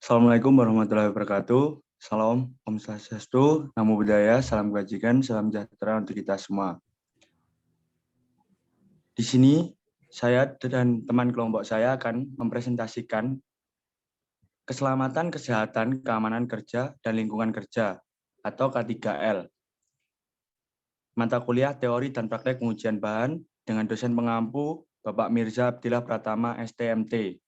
Assalamualaikum warahmatullahi wabarakatuh. Salam, Om Swastiastu, Namo Buddhaya, salam kebajikan, salam sejahtera untuk kita semua. Di sini saya dan teman kelompok saya akan mempresentasikan keselamatan, kesehatan, keamanan kerja, dan lingkungan kerja atau K3L. Mata kuliah teori dan praktek pengujian bahan dengan dosen pengampu Bapak Mirza Abdillah Pratama STMT.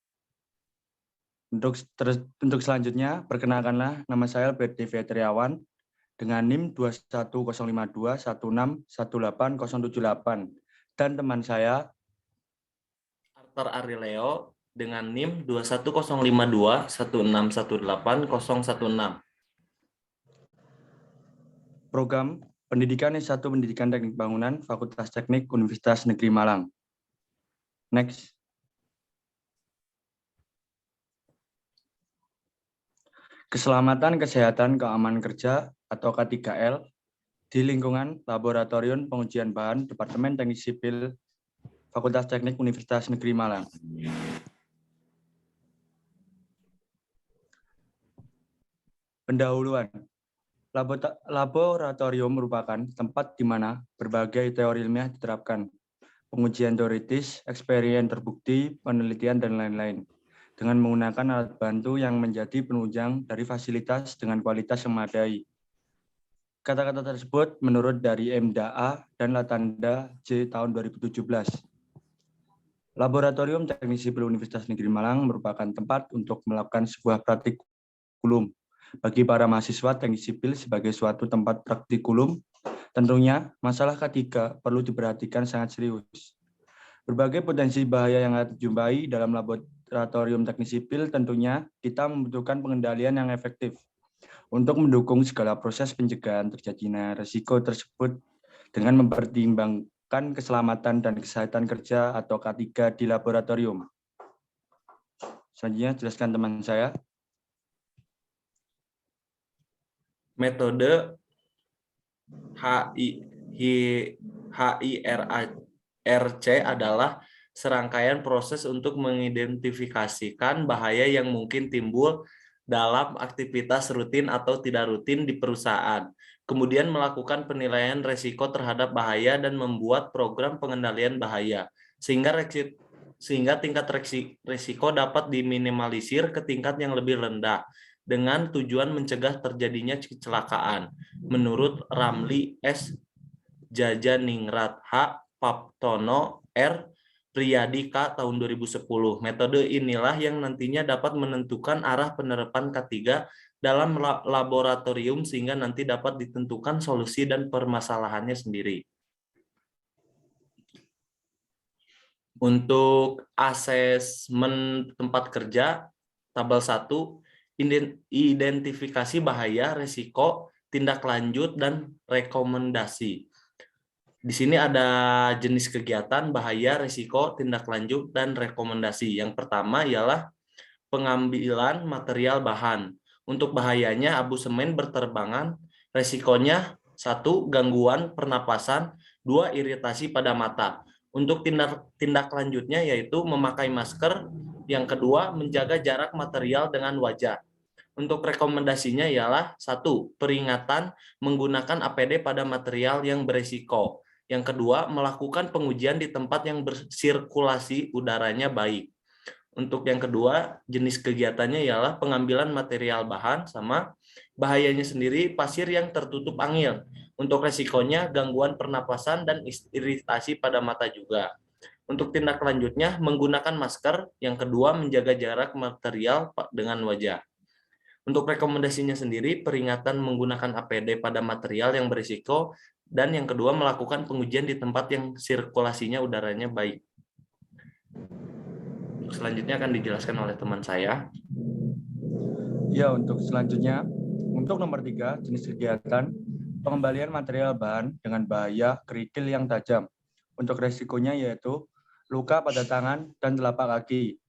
Untuk selanjutnya, perkenalkanlah nama saya Albert Devi Triawan dengan NIM 2105216180078 dan teman saya Arthur Arileo dengan NIM 2105216180016. program Pendidikan S1 Pendidikan Teknik Bangunan Fakultas Teknik Universitas Negeri Malang. Next. Keselamatan, kesehatan, keamanan kerja atau K3L di lingkungan Laboratorium Pengujian Bahan Departemen Teknik Sipil Fakultas Teknik Universitas Negeri Malang. Pendahuluan. Laboratorium merupakan tempat di mana berbagai teori ilmiah diterapkan, pengujian teoritis, eksperimen terbukti, penelitian, dan lain-lain, dengan menggunakan alat bantu yang menjadi penunjang dari fasilitas dengan kualitas yang memadai. Kata-kata tersebut menurut dari MDA dan Latanda J tahun 2017. Laboratorium Teknik Sipil Universitas Negeri Malang merupakan tempat untuk melakukan sebuah praktikum bagi para mahasiswa teknik sipil sebagai suatu tempat praktikum. Tentunya masalah K3 perlu diperhatikan sangat serius. Berbagai potensi bahaya yang akan dijumpai dalam laboratorium teknik sipil tentunya kita membutuhkan pengendalian yang efektif untuk mendukung segala proses pencegahan terjadinya risiko tersebut dengan mempertimbangkan keselamatan dan kesehatan kerja atau K3 di laboratorium. Selanjutnya jelaskan teman saya. Metode HIRC adalah serangkaian proses untuk mengidentifikasikan bahaya yang mungkin timbul dalam aktivitas rutin atau tidak rutin di perusahaan, kemudian melakukan penilaian risiko terhadap bahaya dan membuat program pengendalian bahaya, sehingga tingkat risiko dapat diminimalisir ke tingkat yang lebih rendah, dengan tujuan mencegah terjadinya kecelakaan. Menurut Ramli S. Jajaningrat H. Paptono R. Priyadi K. tahun 2010. Metode inilah yang nantinya dapat menentukan arah penerapan K3 dalam laboratorium sehingga nanti dapat ditentukan solusi dan permasalahannya sendiri. Untuk asesmen tempat kerja, tabel 1, identifikasi bahaya, risiko, tindak lanjut, dan rekomendasi. Di sini ada jenis kegiatan, bahaya, risiko, tindak lanjut, dan rekomendasi. Yang pertama ialah pengambilan material bahan. Untuk bahayanya, abu semen berterbangan. Risikonya, 1. Gangguan pernapasan. 2. Iritasi pada mata. Untuk tindak lanjutnya yaitu memakai masker. Yang kedua, menjaga jarak material dengan wajah. Untuk rekomendasinya ialah 1. Peringatan menggunakan APD pada material yang berisiko. Yang kedua, melakukan pengujian di tempat yang bersirkulasi udaranya baik. Untuk yang kedua, jenis kegiatannya ialah pengambilan material bahan, sama bahayanya sendiri pasir yang tertutup angin. Untuk resikonya gangguan pernapasan dan iritasi pada mata juga. Untuk tindak lanjutnya menggunakan masker, yang kedua menjaga jarak material dengan wajah. Untuk rekomendasinya sendiri, peringatan menggunakan APD pada material yang berisiko, dan yang kedua melakukan pengujian di tempat yang sirkulasinya udaranya baik. Selanjutnya akan dijelaskan oleh teman saya. Ya, untuk selanjutnya, untuk nomor 3, jenis kegiatan, pengembalian material bahan dengan bahaya kerikil yang tajam. Untuk resikonya yaitu luka pada tangan dan telapak kaki.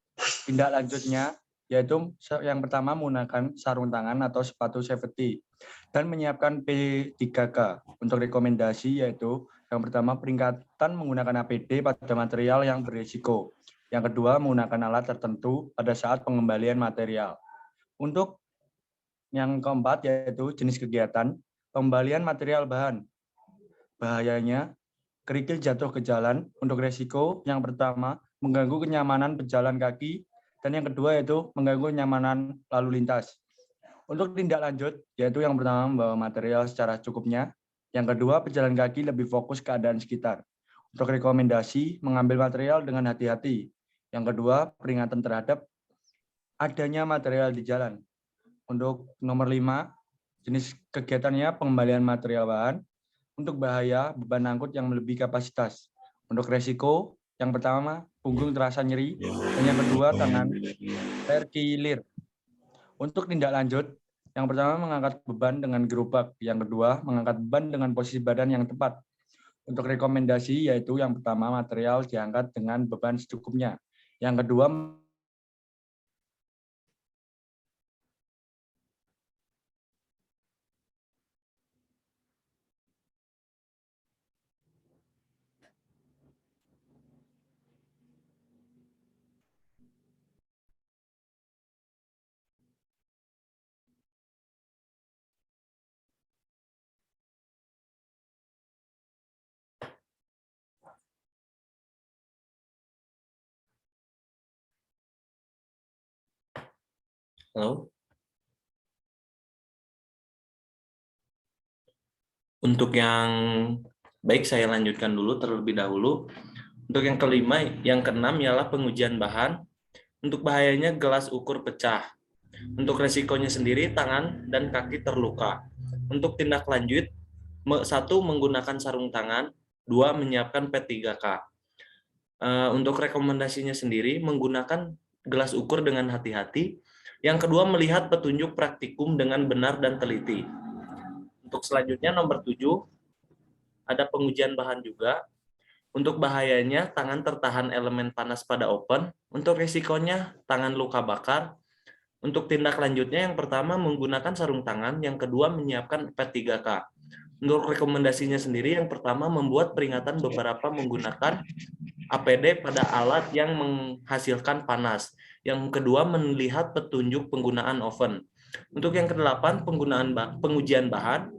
Tindak lanjutnya yaitu yang pertama menggunakan sarung tangan atau sepatu safety dan menyiapkan P3K. Untuk rekomendasi yaitu yang pertama peringatan menggunakan APD pada material yang berisiko. Yang kedua menggunakan alat tertentu pada saat pengembalian material. Untuk yang keempat yaitu jenis kegiatan, pengembalian material bahan. Bahayanya, kerikil jatuh ke jalan. Untuk resiko, yang pertama, mengganggu kenyamanan pejalan kaki, dan yang kedua yaitu mengganggu kenyamanan lalu lintas. Untuk tindak lanjut, yaitu yang pertama membawa material secara cukupnya, yang kedua pejalan kaki lebih fokus keadaan sekitar. Untuk rekomendasi, mengambil material dengan hati-hati. Yang kedua, peringatan terhadap adanya material di jalan. Untuk nomor 5, jenis kegiatannya pengembalian material bahan. Untuk bahaya, beban angkut yang melebihi kapasitas. Untuk resiko, yang pertama, punggung terasa nyeri, dan yang kedua, tangan terkilir. Untuk tindak lanjut, yang pertama mengangkat beban dengan gerobak, yang kedua mengangkat beban dengan posisi badan yang tepat. Untuk rekomendasi yaitu yang pertama material diangkat dengan beban secukupnya. Yang kedua Halo. Untuk yang baik saya lanjutkan dulu terlebih dahulu. Untuk yang kelima, yang keenam ialah pengujian bahan. Untuk bahayanya gelas ukur pecah. Untuk resikonya sendiri tangan dan kaki terluka. Untuk tindak lanjut, 1. Menggunakan sarung tangan, 2. Menyiapkan P3K. Untuk rekomendasinya sendiri menggunakan gelas ukur dengan hati-hati. Yang kedua, melihat petunjuk praktikum dengan benar dan teliti. Untuk selanjutnya nomor 7, ada pengujian bahan juga. Untuk bahayanya, tangan tertahan elemen panas pada open. Untuk risikonya, tangan luka bakar. Untuk tindak lanjutnya, yang pertama menggunakan sarung tangan, yang kedua menyiapkan P3K. Untuk rekomendasinya sendiri, yang pertama membuat peringatan beberapa menggunakan APD pada alat yang menghasilkan panas. Yang kedua, melihat petunjuk penggunaan oven. Untuk yang kedelapan, pengujian bahan.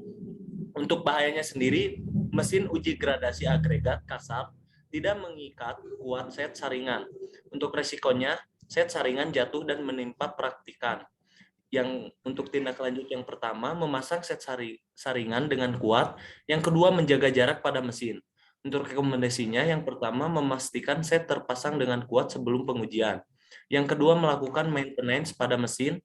Untuk bahayanya sendiri, mesin uji gradasi agregat kasar tidak mengikat kuat set saringan. Untuk resikonya, set saringan jatuh dan menimpa praktikan. Yang untuk tindak lanjut yang pertama, memasang set saringan dengan kuat. Yang kedua, menjaga jarak pada mesin. Untuk rekomendasinya, yang pertama, memastikan set terpasang dengan kuat sebelum pengujian. Yang kedua, melakukan maintenance pada mesin.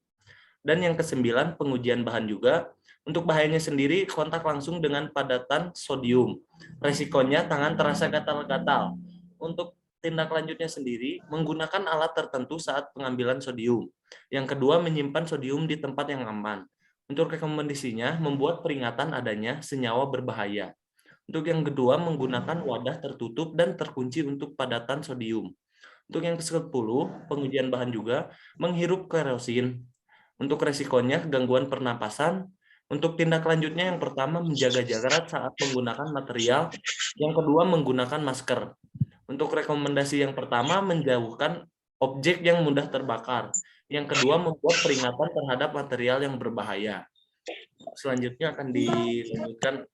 Dan yang kesembilan, pengujian bahan juga. Untuk bahayanya sendiri, kontak langsung dengan padatan sodium. Resikonya, tangan terasa gatal-gatal. Untuk tindak lanjutnya sendiri, menggunakan alat tertentu saat pengambilan sodium. Yang kedua, menyimpan sodium di tempat yang aman. Untuk rekomendasinya, membuat peringatan adanya senyawa berbahaya. Untuk yang kedua, menggunakan wadah tertutup dan terkunci untuk padatan sodium. Untuk yang ke-10, pengujian bahan juga, menghirup kerosin. Untuk resikonya, gangguan pernapasan. Untuk tindak lanjutnya, yang pertama, menjaga jarak saat menggunakan material. Yang kedua, menggunakan masker. Untuk rekomendasi yang pertama, menjauhkan objek yang mudah terbakar. Yang kedua, membuat peringatan terhadap material yang berbahaya. Selanjutnya akan dilanjutkan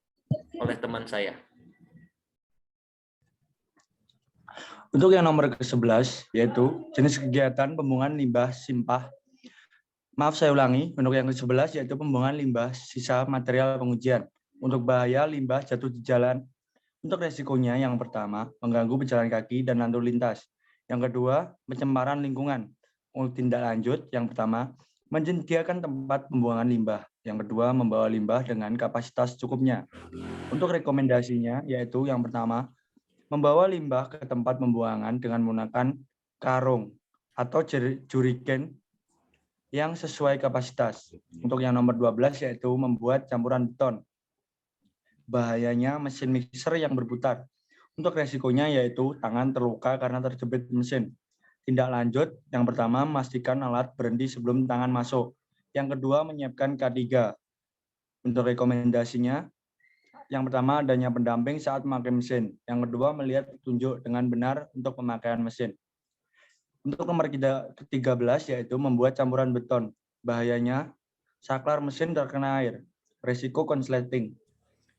oleh teman saya. untuk yang nomor ke-11 yaitu jenis kegiatan pembuangan limbah simpah. Maaf saya ulangi, untuk yang ke-11 yaitu pembuangan limbah sisa material pengujian. Untuk bahaya limbah jatuh di jalan. Untuk resikonya yang pertama, mengganggu pejalan kaki dan lalu lintas. Yang kedua, pencemaran lingkungan. Untuk tindak lanjut, yang pertama, menyediakan tempat pembuangan limbah. Yang kedua, membawa limbah dengan kapasitas cukupnya. Untuk rekomendasinya, yaitu yang pertama, membawa limbah ke tempat pembuangan dengan menggunakan karung atau jerigen yang sesuai kapasitas. Untuk yang nomor 12, yaitu membuat campuran beton. Bahayanya mesin mixer yang berputar. Untuk resikonya yaitu tangan terluka karena terjepit mesin. Tindak lanjut, yang pertama memastikan alat berhenti sebelum tangan masuk. Yang kedua menyiapkan K3. Untuk rekomendasinya, yang pertama adanya pendamping saat memakai mesin. Yang kedua melihat petunjuk dengan benar untuk pemakaian mesin. Untuk nomor ke-13 yaitu membuat campuran beton. bahayanya saklar mesin terkena air, resiko konsleting.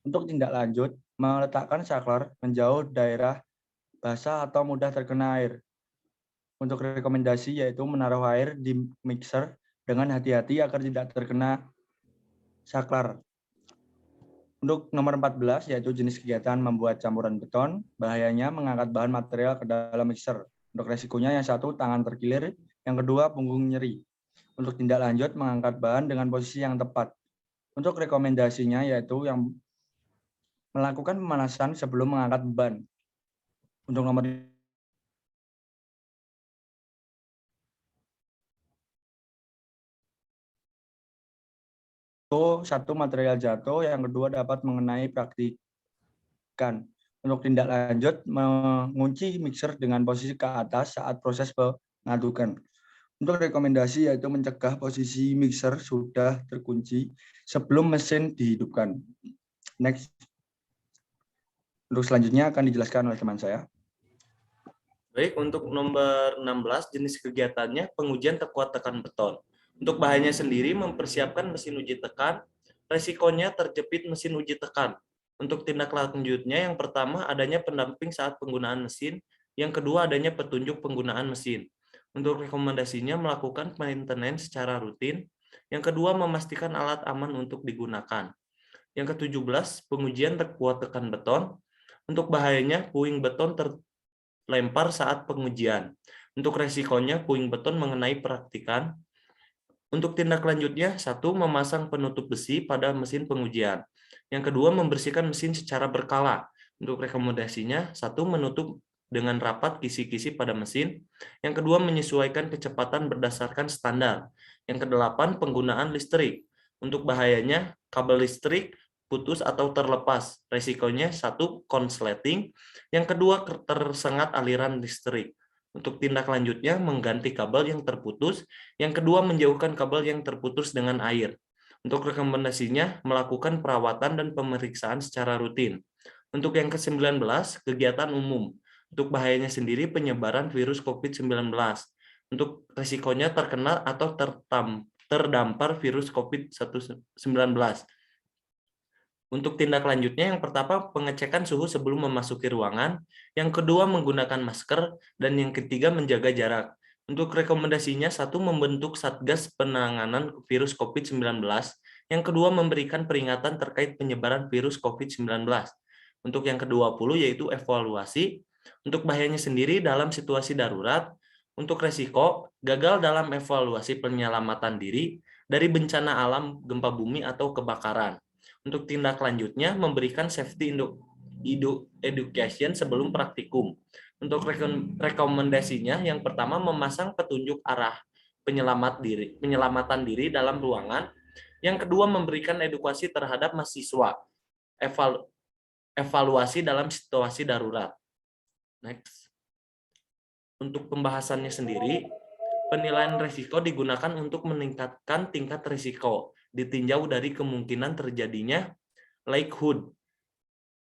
Untuk tindak lanjut, meletakkan saklar menjauh daerah basah atau mudah terkena air. Untuk rekomendasi yaitu menaruh air di mixer dengan hati-hati agar tidak terkena saklar. Untuk nomor 14 yaitu jenis kegiatan membuat campuran beton, bahayanya mengangkat bahan material ke dalam mixer. Untuk resikonya yang satu tangan terkilir, yang kedua punggung nyeri. Untuk tindak lanjut mengangkat bahan dengan posisi yang tepat. Untuk rekomendasinya yaitu yang melakukan pemanasan sebelum mengangkat beban. Untuk nomor satu material jatuh, yang kedua dapat mengenai praktikan. Untuk tindak lanjut mengunci mixer dengan posisi ke atas saat proses pengadukan. Untuk rekomendasi yaitu mencegah posisi mixer sudah terkunci sebelum mesin dihidupkan. Next. Untuk selanjutnya akan dijelaskan oleh teman saya. Baik, untuk nomor 16 jenis kegiatannya pengujian terkuat tekan beton. Untuk bahayanya sendiri mempersiapkan mesin uji tekan, resikonya terjepit mesin uji tekan. Untuk tindak lanjutnya yang pertama adanya pendamping saat penggunaan mesin, yang kedua adanya petunjuk penggunaan mesin. Untuk rekomendasinya melakukan maintenance secara rutin, yang kedua memastikan alat aman untuk digunakan. Yang ke-17 pengujian terkuat tekan beton. Untuk bahayanya puing beton terlempar saat pengujian. Untuk resikonya puing beton mengenai praktikan. Untuk tindak lanjutnya, satu, memasang penutup besi pada mesin pengujian. Yang kedua, membersihkan mesin secara berkala. Untuk rekomendasinya, satu, menutup dengan rapat kisi-kisi pada mesin. Yang kedua, menyesuaikan kecepatan berdasarkan standar. Yang kedelapan, penggunaan listrik. Untuk bahayanya, kabel listrik putus atau terlepas. Resikonya, satu, konsleting. Yang kedua, tersengat aliran listrik. Untuk tindak lanjutnya, mengganti kabel yang terputus. Yang kedua, menjauhkan kabel yang terputus dengan air. Untuk rekomendasinya, melakukan perawatan dan pemeriksaan secara rutin. Untuk yang ke-19, kegiatan umum. Untuk bahayanya sendiri, penyebaran virus COVID-19. Untuk risikonya terkena atau terdampar virus COVID-19. Untuk tindak lanjutnya, yang pertama pengecekan suhu sebelum memasuki ruangan, yang kedua menggunakan masker, dan yang ketiga menjaga jarak. Untuk rekomendasinya, satu, membentuk Satgas Penanganan Virus COVID-19, yang kedua memberikan peringatan terkait penyebaran virus COVID-19. Untuk yang ke-20 yaitu evaluasi. Untuk bahayanya sendiri dalam situasi darurat, untuk resiko gagal dalam evaluasi penyelamatan diri dari bencana alam, gempa bumi, atau kebakaran. Untuk tindak lanjutnya, memberikan safety education sebelum praktikum. Untuk rekomendasinya, yang pertama memasang petunjuk arah penyelamatan diri dalam ruangan. Yang kedua, memberikan edukasi terhadap mahasiswa. Evaluasi dalam situasi darurat. Next. Untuk pembahasannya sendiri, penilaian risiko digunakan untuk meningkatkan tingkat risiko, ditinjau dari kemungkinan terjadinya likelihood,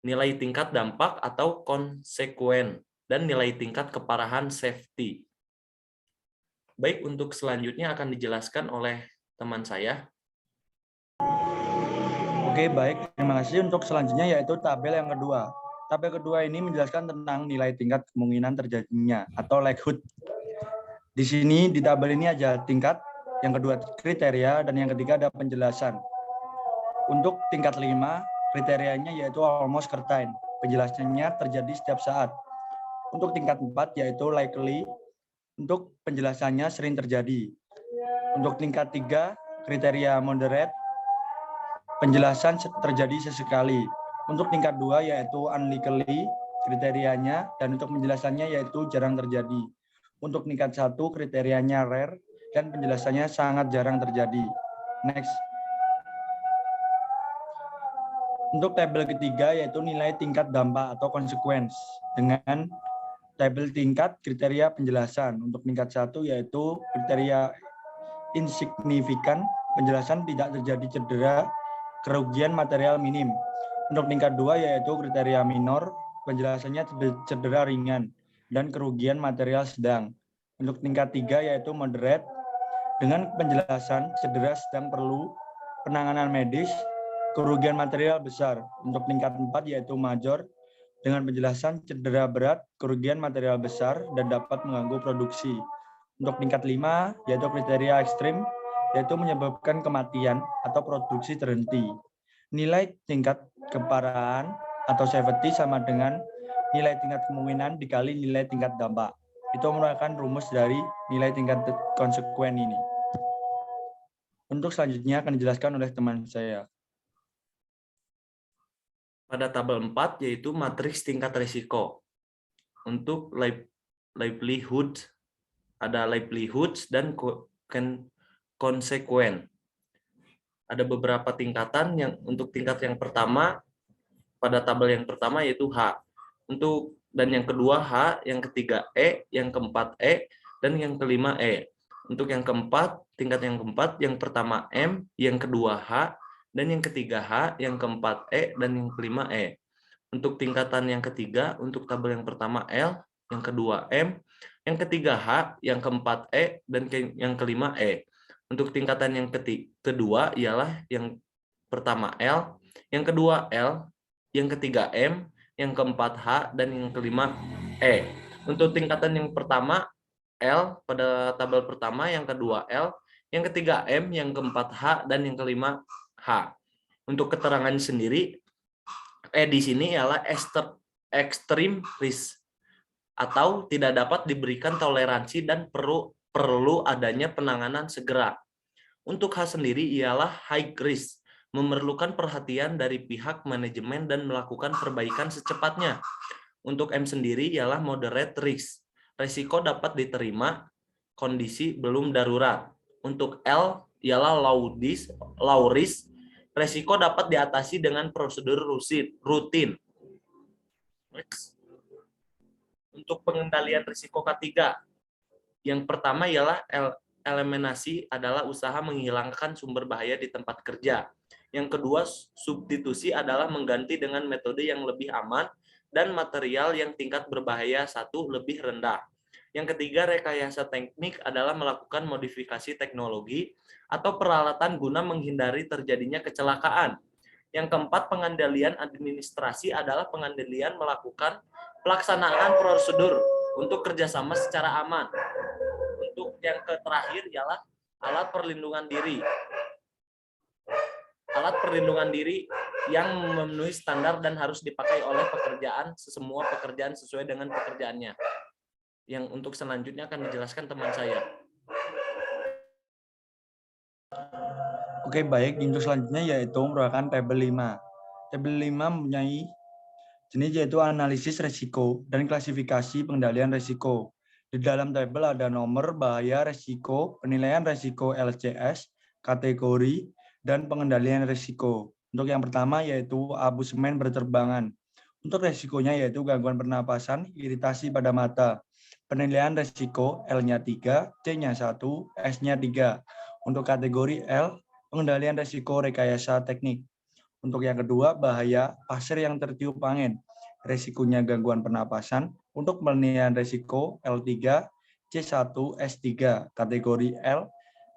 nilai tingkat dampak atau konsekuen, dan nilai tingkat keparahan safety. Baik, untuk selanjutnya akan dijelaskan oleh teman saya. Oke, baik. Terima kasih. Untuk selanjutnya yaitu tabel yang kedua. Tabel kedua ini menjelaskan tentang nilai tingkat kemungkinan terjadinya atau likelihood. Di sini di tabel ini ada tingkat, yang kedua kriteria, dan yang ketiga ada penjelasan. Untuk tingkat 5, kriterianya yaitu almost certain. Penjelasannya terjadi setiap saat. Untuk tingkat 4 yaitu likely. Untuk penjelasannya sering terjadi. Untuk tingkat 3, kriteria moderate. Penjelasan terjadi sesekali. Untuk tingkat 2 yaitu unlikely, kriterianya, dan untuk penjelasannya yaitu jarang terjadi. Untuk tingkat 1 kriterianya rare, dan penjelasannya sangat jarang terjadi. Next. Untuk tabel ketiga yaitu nilai tingkat dampak atau konsekuensi dengan tabel tingkat kriteria penjelasan. Untuk tingkat 1 yaitu kriteria insignifikan, penjelasan tidak terjadi cedera, kerugian material minim. Untuk tingkat 2 yaitu kriteria minor, penjelasannya cedera ringan dan kerugian material sedang. Untuk tingkat 3 yaitu moderate, Dengan penjelasan cedera sedang perlu penanganan medis, kerugian material besar. Untuk tingkat 4 yaitu major, dengan penjelasan cedera berat, kerugian material besar, dan dapat mengganggu produksi. Untuk tingkat 5 yaitu kriteria ekstrim, yaitu menyebabkan kematian atau produksi terhenti. Nilai tingkat keparahan atau severity sama dengan nilai tingkat kemungkinan dikali nilai tingkat dampak. Itu merupakan rumus dari nilai tingkat konsekuen ini. Untuk selanjutnya akan dijelaskan oleh teman saya. Pada tabel 4 yaitu matriks tingkat risiko. Untuk livelihood, ada livelihoods dan konsekuen. Ada beberapa tingkatan yang untuk tingkat yang pertama pada tabel yang pertama yaitu H. Dan yang kedua H, yang ketiga E, yang keempat E, dan yang kelima E. Untuk yang keempat, tingkat yang keempat, yang pertama M, yang kedua H, dan yang ketiga H, yang keempat E, dan yang kelima E. Untuk tingkatan yang ketiga, untuk tabel yang pertama L, yang kedua M, yang ketiga H, yang keempat E, dan yang kelima E. Untuk tingkatan yang kedua ialah yang pertama L, yang kedua L, yang ketiga M, yang keempat H, dan yang kelima E. Untuk tingkatan yang pertama L pada tabel pertama, yang kedua L, yang ketiga M, yang keempat H, dan yang kelima H. Untuk keterangan sendiri, di sini ialah extreme risk atau tidak dapat diberikan toleransi dan perlu adanya penanganan segera. Untuk H sendiri ialah high risk, memerlukan perhatian dari pihak manajemen dan melakukan perbaikan secepatnya. Untuk M sendiri ialah moderate risk, risiko dapat diterima, kondisi belum darurat. Untuk L ialah low risk, risiko dapat diatasi dengan prosedur rutin. Next. Untuk pengendalian risiko K3, yang pertama ialah eliminasi adalah usaha menghilangkan sumber bahaya di tempat kerja. Yang kedua, substitusi adalah mengganti dengan metode yang lebih aman dan material yang tingkat berbahaya satu lebih rendah. Yang ketiga, rekayasa teknik adalah melakukan modifikasi teknologi atau peralatan guna menghindari terjadinya kecelakaan. Yang keempat, pengendalian administrasi adalah pengendalian melakukan pelaksanaan prosedur untuk kerjasama secara aman. Untuk yang terakhir ialah alat perlindungan diri. Alat perlindungan diri yang memenuhi standar dan harus dipakai oleh semua pekerjaan sesuai dengan pekerjaannya. Yang untuk selanjutnya akan dijelaskan teman saya. Oke, baik. Untuk selanjutnya yaitu merupakan tabel 5. Tabel 5 mempunyai jenis yaitu analisis risiko dan klasifikasi pengendalian risiko. Di dalam tabel ada nomor, bahaya, risiko, penilaian risiko LCS, kategori, dan pengendalian risiko. Untuk yang pertama yaitu abu semen berterbangan. Untuk risikonya yaitu gangguan pernapasan, iritasi pada mata. Penilaian risiko L-nya 3, C-nya 1, S-nya 3. Untuk kategori L, pengendalian risiko rekayasa teknik. Untuk yang kedua, bahaya pasir yang tertiup angin. Risikonya gangguan pernapasan. Untuk penilaian risiko L3, C1, S3. Kategori L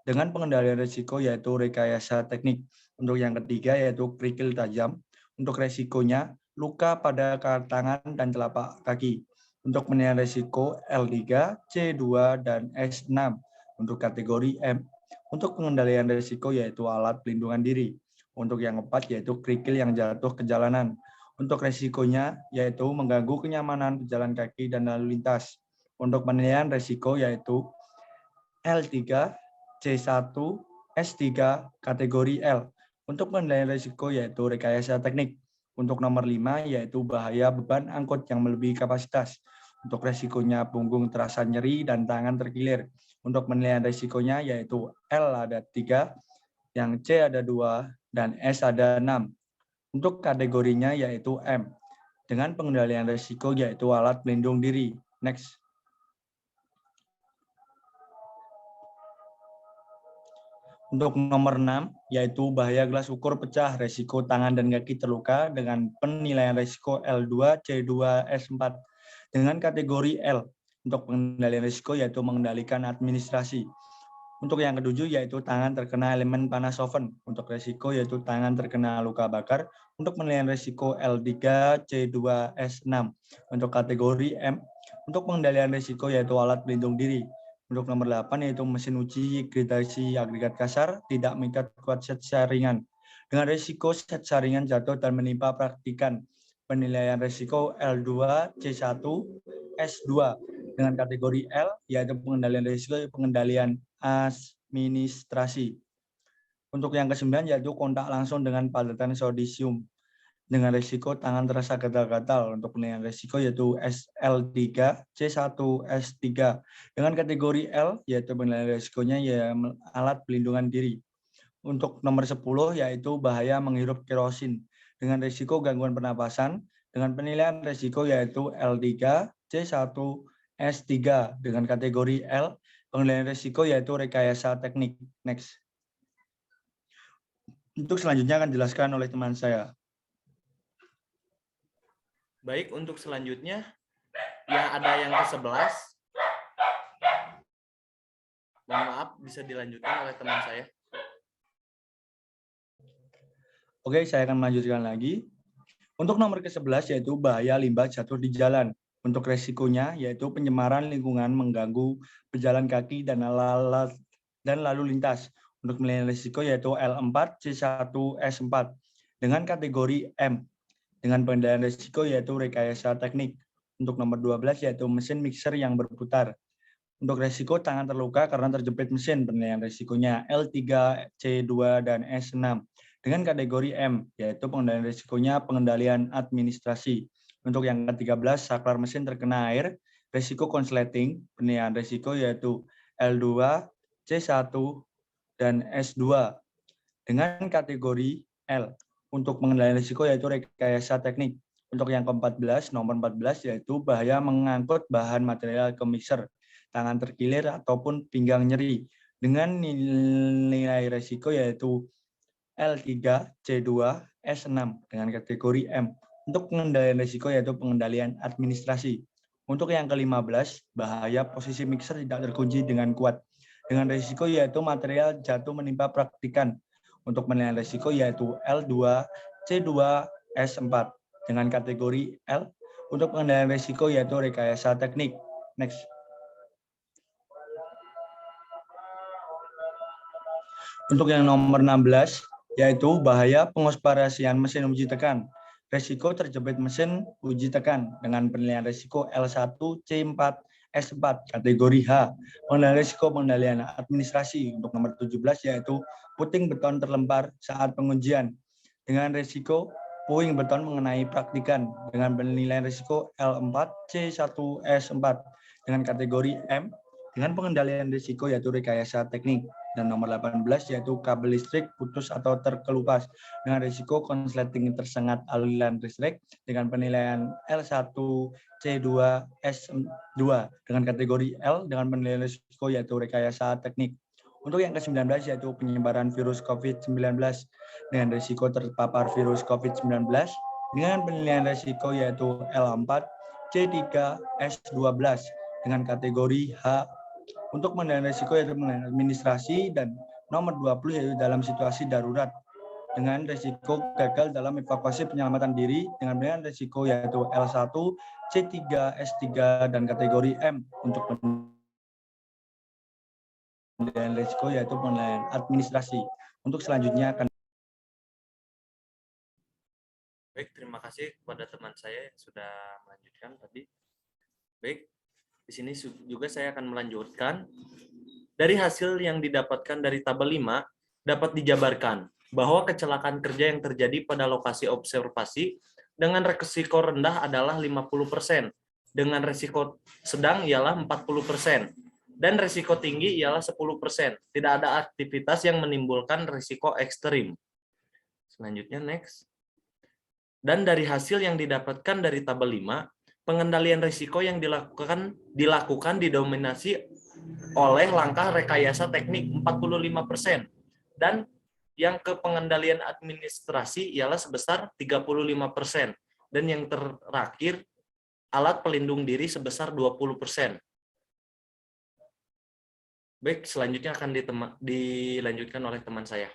dengan pengendalian risiko yaitu rekayasa teknik. Untuk yang ketiga yaitu kerikil tajam. Untuk risikonya luka pada tangan dan telapak kaki. Untuk penilaian risiko L3, C2, dan S6. Untuk kategori M. Untuk pengendalian risiko yaitu alat pelindungan diri. Untuk yang keempat yaitu kerikil yang jatuh ke jalanan. Untuk risikonya yaitu mengganggu kenyamanan pejalan kaki dan lalu lintas. Untuk penilaian risiko yaitu L3, C1, S3, kategori L. Untuk penilaian risiko yaitu rekayasa teknik. Untuk nomor 5 yaitu bahaya beban angkut yang melebihi kapasitas. Untuk risikonya punggung terasa nyeri dan tangan terkilir. Untuk penilaian risikonya yaitu L ada 3, yang C ada 2, dan S ada 6. Untuk kategorinya yaitu M. Dengan pengendalian risiko yaitu alat pelindung diri. Next. Untuk nomor 6, yaitu bahaya gelas ukur pecah, resiko tangan dan kaki terluka dengan penilaian risiko L2, C2, S4. Dengan kategori L, untuk pengendalian risiko yaitu mengendalikan administrasi. Untuk yang ketujuh yaitu tangan terkena elemen panas oven. Untuk resiko yaitu tangan terkena luka bakar. Untuk penilaian resiko L3C2S6. Untuk kategori M. Untuk pengendalian resiko yaitu alat pelindung diri. Untuk nomor 8 yaitu mesin uji gradasi agregat kasar, tidak mengikat kuat set saringan. Dengan resiko set saringan jatuh dan menimpa praktikan. Penilaian resiko L2C1S2 dengan kategori L yaitu pengendalian risiko, pengendalian administrasi. Untuk yang ke-9 yaitu kontak langsung dengan padatan sodium dengan risiko tangan terasa gatal-gatal. Untuk penilaian risiko yaitu SL3C1S3 dengan kategori L yaitu penilaian risikonya ya alat pelindungan diri. Untuk nomor 10 yaitu bahaya menghirup kerosin dengan risiko gangguan pernapasan dengan penilaian risiko yaitu L3C1S3 dengan kategori L penilaian risiko yaitu rekayasa teknik. Next. Untuk selanjutnya akan dijelaskan oleh teman saya. Baik, untuk selanjutnya ya ada yang ke-11. Mohon maaf, bisa dilanjutkan oleh teman saya. Oke, saya akan melanjutkan lagi. Untuk nomor ke-11 yaitu bahaya limbah jatuh di jalan. Untuk resikonya yaitu pencemaran lingkungan mengganggu pejalan kaki dan lalu lintas. Untuk penilaian risiko yaitu L4C1S4 dengan kategori M. Dengan pengendalian risiko yaitu rekayasa teknik. Untuk nomor 12 yaitu mesin mixer yang berputar. Untuk resiko tangan terluka karena terjepit mesin, penilaian risikonya L3C2 dan S6 dengan kategori M, yaitu pengendalian risikonya pengendalian administrasi. Untuk yang ke-13, saklar mesin terkena air, risiko konsleting, penilaian risiko yaitu L2C1 dan S2 dengan kategori L. Untuk pengendalian risiko yaitu rekayasa teknik. Untuk yang ke-14, nomor 14 yaitu bahaya mengangkut bahan material ke mixer, tangan terkilir ataupun pinggang nyeri dengan nilai risiko yaitu L3C2S6 dengan kategori M. Untuk pengendalian risiko yaitu pengendalian administrasi. Untuk yang ke-15, bahaya posisi mixer tidak terkunci dengan kuat dengan risiko yaitu material jatuh menimpa praktikan. Untuk penilaian risiko yaitu L2C2S4 dengan kategori L. Untuk pengendalian risiko yaitu rekayasa teknik. Next. Untuk yang nomor 16 yaitu bahaya pengoperasian mesin uji tekan. Risiko terjepit mesin uji tekan dengan penilaian risiko L1C4S4 kategori H. Pengendalian risiko pengendalian administrasi. Untuk nomor 17 yaitu puting beton terlempar saat pengujian dengan risiko puing beton mengenai praktikan dengan penilaian risiko L4C1S4 dengan kategori M dengan pengendalian risiko yaitu rekayasa teknik. Dan nomor 18 yaitu kabel listrik putus atau terkelupas dengan risiko konsleting tersengat aliran listrik dengan penilaian L1C2S2 dengan kategori L dengan penilaian risiko yaitu rekayasa teknik. Untuk yang ke-19 yaitu penyebaran virus COVID-19 dengan risiko terpapar virus COVID-19 dengan penilaian risiko yaitu L4C3S12 dengan kategori H. Untuk pengendalian risiko yaitu pengendalian administrasi dan nomor 20 yaitu dalam situasi darurat dengan risiko gagal dalam evakuasi penyelamatan diri dengan penilaian risiko yaitu L1C3S3 dan kategori M. Untuk pengendalian risiko yaitu pengendalian administrasi. Untuk selanjutnya akan Baik, terima kasih kepada teman saya yang sudah melanjutkan tadi. Baik, di sini juga saya akan melanjutkan. Dari hasil yang didapatkan dari tabel 5, dapat dijabarkan bahwa kecelakaan kerja yang terjadi pada lokasi observasi dengan risiko rendah adalah 50%, dengan risiko sedang ialah 40%, dan risiko tinggi ialah 10%. Tidak ada aktivitas yang menimbulkan risiko ekstrim. Selanjutnya, next. Dan dari hasil yang didapatkan dari tabel 5, pengendalian risiko yang dilakukan didominasi oleh langkah rekayasa teknik 45%, dan yang ke pengendalian administrasi ialah sebesar 35%, dan yang terakhir alat pelindung diri sebesar 20%. Baik, selanjutnya akan dilanjutkan oleh teman saya.